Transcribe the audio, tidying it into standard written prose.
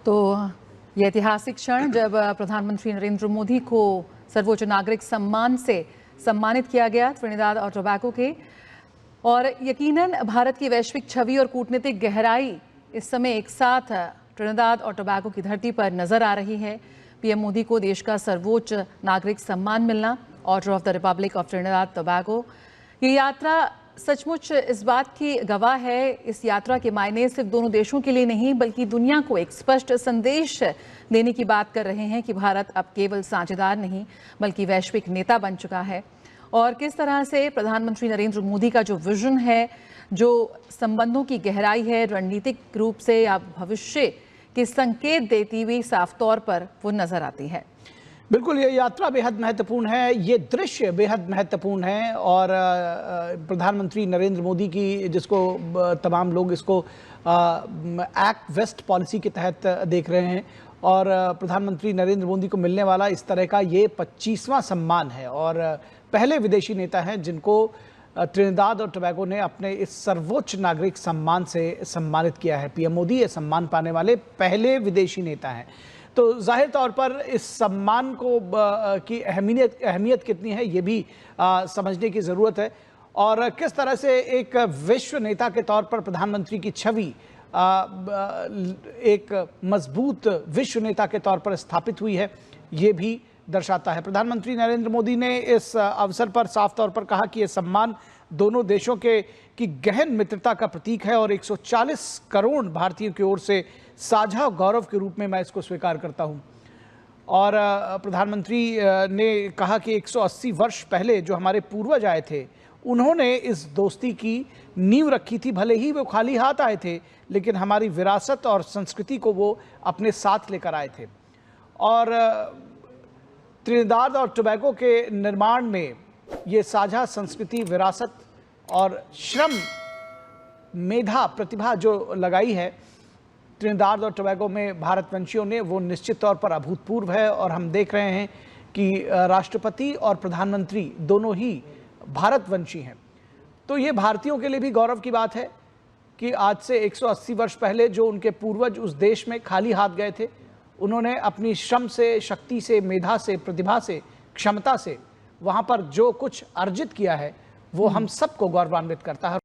तो ये ऐतिहासिक क्षण जब प्रधानमंत्री नरेंद्र मोदी को सर्वोच्च नागरिक सम्मान से सम्मानित किया गया त्रिनिदाद और टोबैगो के, और यकीनन भारत की वैश्विक छवि और कूटनीतिक गहराई इस समय एक साथ त्रिनिदाद और टोबैगो की धरती पर नजर आ रही है। पीएम मोदी को देश का सर्वोच्च नागरिक सम्मान मिलना, order of the Republic of Trinidad Tobago, ये यात्रा सचमुच इस बात की गवाह है। इस यात्रा के मायने सिर्फ दोनों देशों के लिए नहीं बल्कि दुनिया को एक स्पष्ट संदेश देने की बात कर रहे हैं कि भारत अब केवल साझेदार नहीं बल्कि वैश्विक नेता बन चुका है। और किस तरह से प्रधानमंत्री नरेंद्र मोदी का जो विजन है, जो संबंधों की गहराई है, रणनीतिक रूप से या भविष्य के संकेत देती हुई साफ तौर पर वो नजर आती है। बिल्कुल, ये यात्रा बेहद महत्वपूर्ण है, ये दृश्य बेहद महत्वपूर्ण है। और प्रधानमंत्री नरेंद्र मोदी की, जिसको तमाम लोग इसको एक्ट वेस्ट पॉलिसी के तहत देख रहे हैं, और प्रधानमंत्री नरेंद्र मोदी को मिलने वाला इस तरह का ये 25वां सम्मान है और पहले विदेशी नेता हैं जिनको त्रिनिदाद और टोबैगो ने अपने इस सर्वोच्च नागरिक सम्मान से सम्मानित किया है। पीएम मोदी ये सम्मान पाने वाले पहले विदेशी नेता हैं। तो जाहिर तौर पर इस सम्मान को की अहमियत कितनी है ये भी समझने की ज़रूरत है, और किस तरह से एक विश्व नेता के तौर पर प्रधानमंत्री की छवि एक मजबूत विश्व नेता के तौर पर स्थापित हुई है, ये भी दर्शाता है। प्रधानमंत्री नरेंद्र मोदी ने इस अवसर पर साफ तौर पर कहा कि यह सम्मान दोनों देशों की गहन मित्रता का प्रतीक है और 140 करोड़ भारतीयों की ओर से साझा गौरव के रूप में मैं इसको स्वीकार करता हूं। और प्रधानमंत्री ने कहा कि 180 वर्ष पहले जो हमारे पूर्वज आए थे, उन्होंने इस दोस्ती की नींव रखी थी। भले ही वो खाली हाथ आए थे, लेकिन हमारी विरासत और संस्कृति को वो अपने साथ लेकर आए थे। और त्रिनिदाद और टोबैगो के निर्माण में ये साझा संस्कृति, विरासत और श्रम, मेधा, प्रतिभा जो लगाई है त्रिनिदाद और टोबैगो में भारतवंशियों ने, वो निश्चित तौर पर अभूतपूर्व है। और हम देख रहे हैं कि राष्ट्रपति और प्रधानमंत्री दोनों ही भारतवंशी हैं। तो ये भारतीयों के लिए भी गौरव की बात है कि आज से 180 वर्ष पहले जो उनके पूर्वज उस देश में खाली हाथ गए थे, उन्होंने अपनी श्रम से, शक्ति से, मेधा से, प्रतिभा से, क्षमता से वहाँ पर जो कुछ अर्जित किया है वो हम सबको गौरवान्वित करता है।